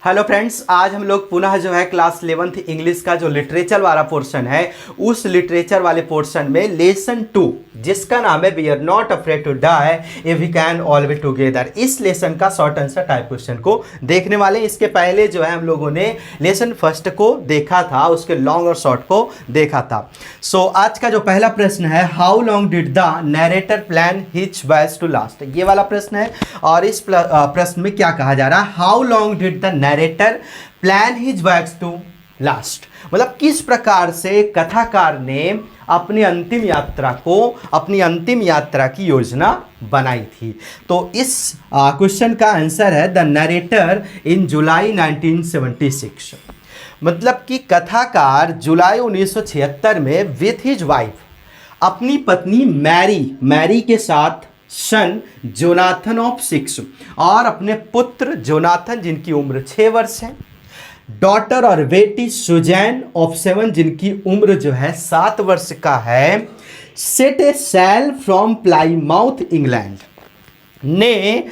Hello friends, आज हम लोग पुनः जो है क्लास 11th इंग्लिश का जो लिटरेचर वाला पोर्शन है उस लिटरेचर वाले पोर्शन में लेसन 2 जिसका नाम है we are not afraid to die if we can all be together, इस लेसन का शॉर्ट आंसर टाइप क्वेश्चन को देखने वाले। इसके पहले जो है हम लोगों ने लेसन फर्स्ट को देखा था, उसके लॉन्ग और शॉर्ट को देखा था। सो आज का जो पहला प्रश्न है, how long did the narrator plan his voice to last, ये वाला प्रश्न है। और इस प्रश्न में क्या कहा जा रहा है, how long did the narrator plan his voice to last, मतलब किस प्रकार से कथाकार ने अपनी अंतिम यात्रा की योजना बनाई थी। तो इस क्वेश्चन का आंसर है द नरेटर इन जुलाई 1976, मतलब कि कथाकार जुलाई 1976 में विथ हिज वाइफ, अपनी पत्नी मैरी के साथ, सन जोनाथन ऑफ 6 और अपने पुत्र जोनाथन जिनकी उम्र 6 वर्ष है, डॉटर और बेटी सुजैन ऑफ 7 जिनकी उम्र जो है 7 वर्ष का है, set a sail from Plymouth England, ने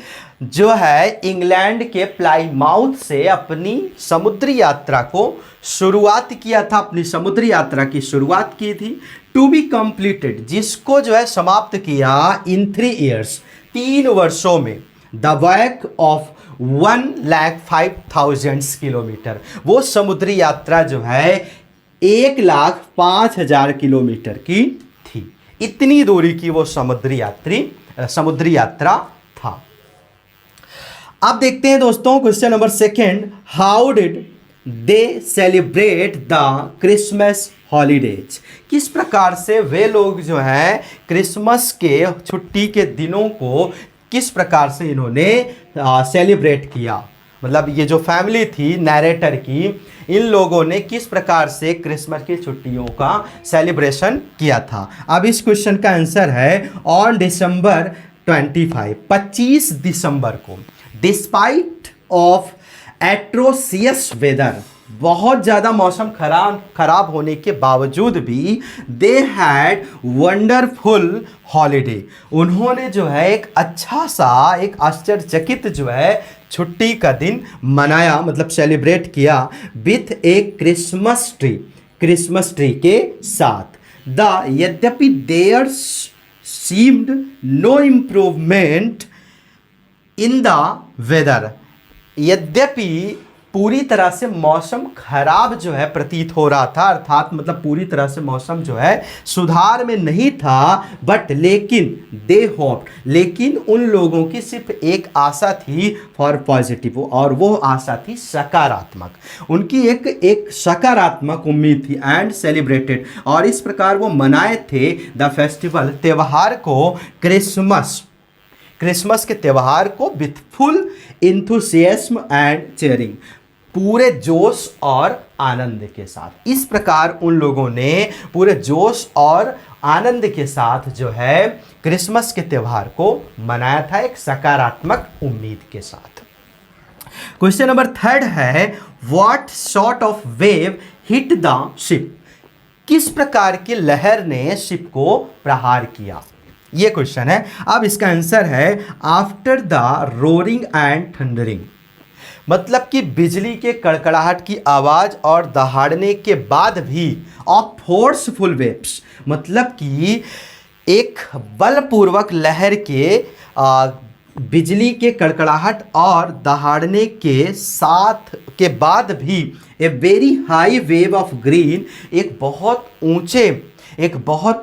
जो है इंग्लैंड के प्लाईमाउथ से अपनी समुद्री यात्रा को शुरुआत किया था, अपनी समुद्री यात्रा की शुरुआत की थी। टू बी कंप्लीटेड, जिसको जो है समाप्त किया इन 3 years, 3 वर्षों में। द वर्क ऑफ 1,05,000 किलोमीटर, वो समुद्री यात्रा जो है 1,05,000 किलोमीटर की थी। इतनी दूरी की वो समुद्री यात्रा था। अब देखते हैं दोस्तों question number 2, how did they celebrate the Christmas holidays, किस प्रकार से वे लोग जो है क्रिसमस के छुट्टी के दिनों को किस प्रकार से इन्होंने सेलिब्रेट किया, मतलब ये जो फैमिली थी नैरेटर की, इन लोगों ने किस प्रकार से क्रिसमस की छुट्टियों का सेलिब्रेशन किया था। अब इस क्वेश्चन का आंसर है ऑन डिसम्बर 25 दिसंबर को, डिस्पाइट ऑफ एट्रोसियस वेदर, बहुत ज़्यादा मौसम खराब होने के बावजूद भी, दे हैड वंडरफुल हॉलीडे, उन्होंने जो है एक अच्छा सा, एक आश्चर्यचकित जो है छुट्टी का दिन मनाया, मतलब सेलिब्रेट किया विथ ए क्रिसमस ट्री के साथ। यद्यपि there seemed no improvement in the weather, यद्यपि पूरी तरह से मौसम खराब जो है प्रतीत हो रहा था, अर्थात मतलब पूरी तरह से मौसम जो है सुधार में नहीं था, बट लेकिन दे होप, लेकिन उन लोगों की सिर्फ एक आशा थी फॉर पॉजिटिव, और वो आशा थी सकारात्मक, उनकी एक सकारात्मक उम्मीद थी। एंड सेलिब्रेटेड, और इस प्रकार वो मनाए थे द फेस्टिवल, त्यौहार को, क्रिसमस के त्यौहार को with full enthusiasm and cheering, पूरे जोश और आनंद के साथ। इस प्रकार उन लोगों ने पूरे जोश और आनंद के साथ जो है क्रिसमस के त्यौहार को मनाया था, एक सकारात्मक उम्मीद के साथ। क्वेश्चन नंबर 3 है, what sort of wave hit the ship, किस प्रकार की लहर ने शिप को प्रहार किया, ये क्वेश्चन है। अब इसका आंसर है after the roaring and thundering, मतलब कि बिजली के कड़कड़ाहट की आवाज और दहाड़ने के बाद भी, ऑफ फोर्सफुल वेव्स, मतलब कि एक बलपूर्वक लहर के बिजली के कड़कड़ाहट और दहाड़ने के साथ के बाद भी, a very high wave of green, एक बहुत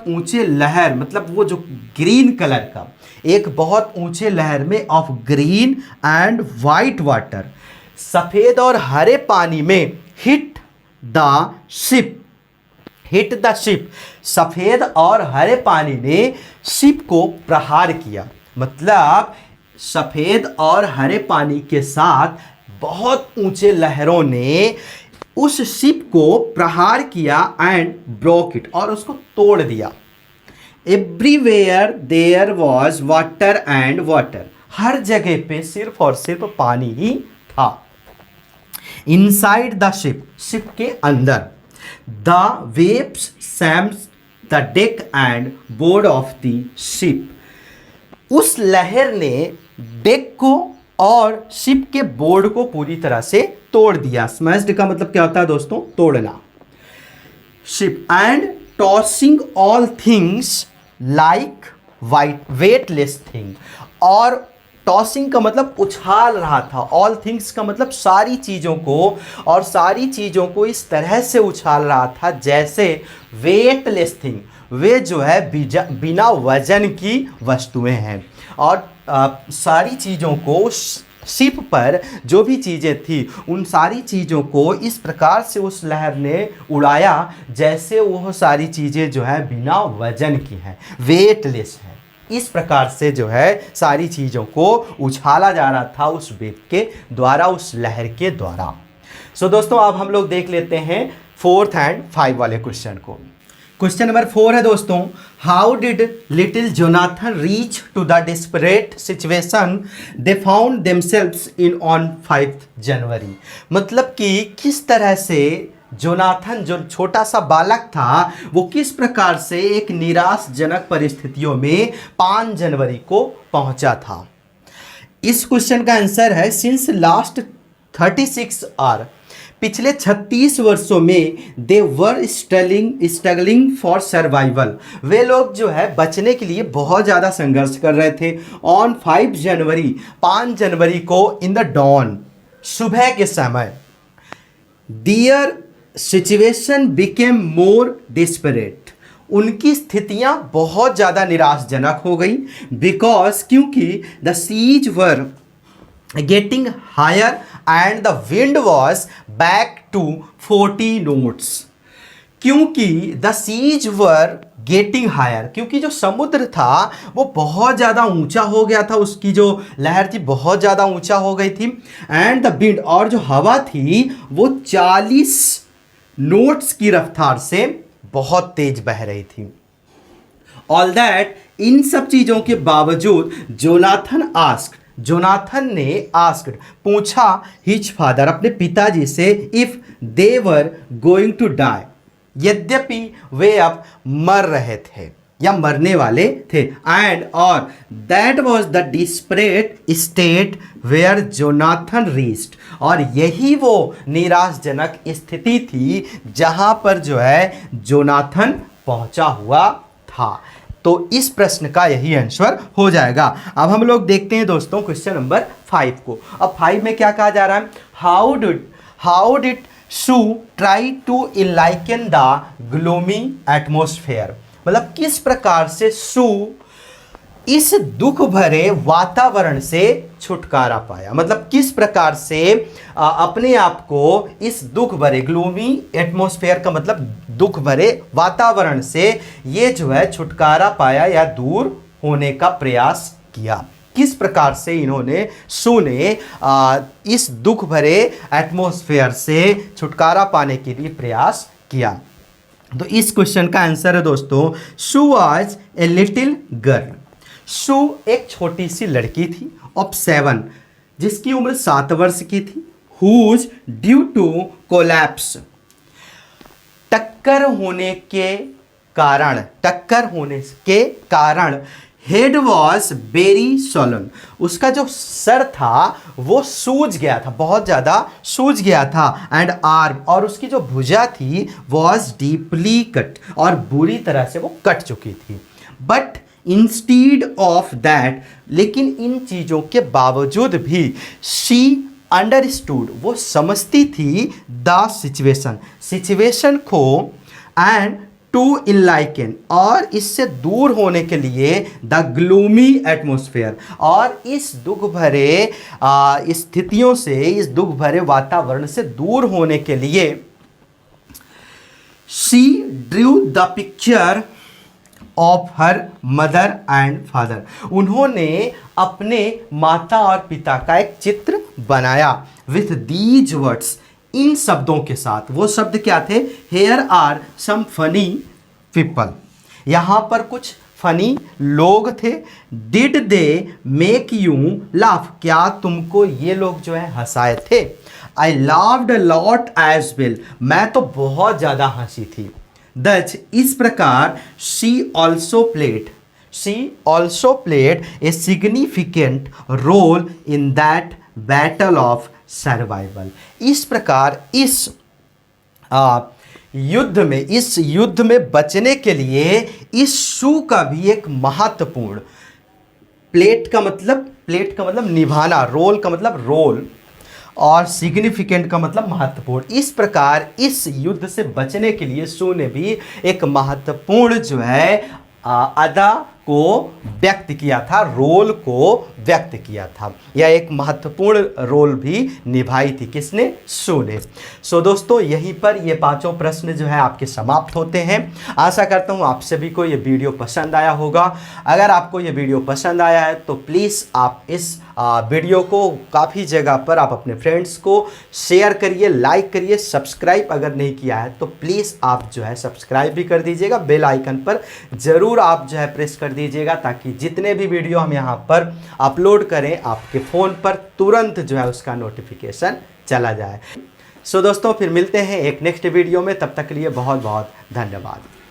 ऊंचे लहर, मतलब वो जो ग्रीन कलर का, एक बहुत ऊंचे लहर में, of green and white water, सफेद और हरे पानी में, हिट द शिप, सफेद और हरे पानी ने शिप को प्रहार किया, मतलब सफेद और हरे पानी के साथ बहुत ऊंचे लहरों ने उस शिप को प्रहार किया, एंड ब्रोक इट, और उसको तोड़ दिया। Everywhere there was water and water, हर जगह पे सिर्फ और सिर्फ पानी ही था। इनसाइड द शिप के अंदर, the waves swamps the deck and board of the ship, उस लहर ने डेक को और शिप के बोर्ड को पूरी तरह से तोड़ दिया। स्मैश्ड का मतलब क्या होता है दोस्तों? तोड़ना। Ship and tossing all things like weightless thing, और टॉसिंग का मतलब उछाल रहा था, ऑल थिंग्स का मतलब सारी चीज़ों को, और सारी चीज़ों को इस तरह से उछाल रहा था जैसे वेटलेस थिंग, वे जो है बिना वजन की वस्तुएं हैं। और सारी चीज़ों को शिप पर जो भी चीज़ें थी उन सारी चीज़ों को इस प्रकार से उस लहर ने उड़ाया जैसे वो सारी चीज़ें जो है बिना वजन की हैं, वेटलेस हैं। इस प्रकार से जो है सारी चीज़ों को उछाला जा रहा था उस वेग के द्वारा, उस लहर के द्वारा। सो दोस्तों अब हम लोग देख लेते हैं 4th and 5 वाले क्वेश्चन को। क्वेश्चन नंबर 4 है दोस्तों, how did little Jonathan reach to the desperate situation they found themselves in on 5 January. मतलब कि किस तरह से जोनाथन जो छोटा सा बालक था वो किस प्रकार से एक निराशजनक परिस्थितियों में 5 जनवरी को पहुंचा था। इस क्वेश्चन का आंसर है सिंस लास्ट 36 आवर, पिछले 36 वर्षों में दे वर स्ट्रगलिंग फॉर सर्वाइवल, वे लोग जो है बचने के लिए बहुत ज़्यादा संघर्ष कर रहे थे। ऑन 5 जनवरी, 5 जनवरी को इन द डॉन, सुबह के समय, their situation became more desperate, उनकी स्थितियां बहुत ज़्यादा निराशजनक हो गई। बिकॉज, क्योंकि the seas were getting higher and the wind was back to 40 knots. क्योंकि the seas were getting higher, क्योंकि जो समुद्र था वो बहुत ज़्यादा ऊंचा हो गया था, उसकी जो लहर थी बहुत ज़्यादा ऊंचा हो गई थी। एंड द विंड, और जो हवा थी वो 40 नोट्स की रफ्तार से बहुत तेज बह रही थी। ऑल दैट, इन सब चीज़ों के बावजूद जोनाथन ने आस्क्ड, पूछा हिज फादर, अपने पिताजी से, if they were going to die, यद्यपि वे अब मर रहे थे या मरने वाले थे। एंड और that was the desperate state where Jonathan reached, और यही वो निराशजनक स्थिति थी जहां पर जो है जोनाथन पहुंचा हुआ था। तो इस प्रश्न का यही आंसर हो जाएगा। अब हम लोग देखते हैं दोस्तों क्वेश्चन नंबर 5 को। अब 5 में क्या कहा जा रहा है, how did she try to enliven the gloomy atmosphere, मतलब किस प्रकार से शू इस दुख भरे वातावरण से छुटकारा पाया, मतलब किस प्रकार से अपने आप को इस दुख भरे, ग्लूमी एटमॉस्फेयर का मतलब दुख भरे वातावरण से ये जो है छुटकारा पाया या दूर होने का प्रयास किया। किस प्रकार से इन्होंने, शू ने इस दुख भरे एटमॉस्फेयर से छुटकारा पाने के लिए प्रयास किया। तो इस क्वेश्चन का आंसर है दोस्तों, शू वाज ए लिटिल गर्ल, शू एक छोटी सी लड़की थी ऑफ 7, जिसकी उम्र 7 वर्ष की थी। हुज ड्यू टू कोलैप्स, टक्कर होने के कारण हेड वॉज वेरी सोलन, उसका जो सर था वो सूज गया था, बहुत ज़्यादा सूज गया था। एंड आर्म, और उसकी जो भुजा थी वॉज डीपली कट, और बुरी तरह से वो कट चुकी थी। बट इंस्टीड ऑफ दैट, लेकिन इन चीज़ों के बावजूद भी शी अंडरस्टूड, वो समझती थी द सिचुएशन को, एंड टू इनलाइकन, और इससे दूर होने के लिए द ग्लूमी एटमॉस्फेयर, और इस दुख भरे स्थितियों से, इस दुख भरे वातावरण से दूर होने के लिए she Drew the picture of her mother and father, उन्होंने अपने माता और पिता का एक चित्र बनाया। विथ दीज वर्ड्स, इन शब्दों के साथ, वो शब्द क्या थे, here are some funny people, यहाँ पर कुछ फनी लोग थे। Did they make you laugh, क्या तुमको ये लोग जो है हंसाए थे। I laughed a lot as well, मैं तो बहुत ज़्यादा हंसी थी। दच, इस प्रकार she also played she also played a significant role in that battle of survival. इस प्रकार इस युद्ध में बचने के लिए इस शू का भी एक महत्वपूर्ण, प्लेट का मतलब निभाना, रोल का मतलब रोल, और सिग्निफिकेंट का मतलब महत्वपूर्ण। इस प्रकार इस युद्ध से बचने के लिए शू ने भी एक महत्वपूर्ण जो है अदा को व्यक्त किया था, रोल को व्यक्त किया था। यह एक महत्वपूर्ण रोल भी निभाई थी किसने? शू ने। सो दोस्तों यहीं पर ये पांचों प्रश्न जो है आपके समाप्त होते हैं। आशा करता हूँ आप सभी को ये वीडियो पसंद आया होगा। अगर आपको ये वीडियो पसंद आया है तो प्लीज़ आप इस वीडियो को काफ़ी जगह पर आप अपने फ्रेंड्स को शेयर करिए, लाइक करिए। सब्सक्राइब अगर नहीं किया है तो प्लीज़ आप जो है सब्सक्राइब भी कर दीजिएगा, बेल आइकन पर ज़रूर आप जो है प्रेस कर दीजिएगा, ताकि जितने भी वीडियो हम यहाँ पर अपलोड करें आपके फ़ोन पर तुरंत जो है उसका नोटिफिकेशन चला जाए। सो दोस्तों फिर मिलते हैं एक नेक्स्ट वीडियो में, तब तक के लिए बहुत बहुत धन्यवाद।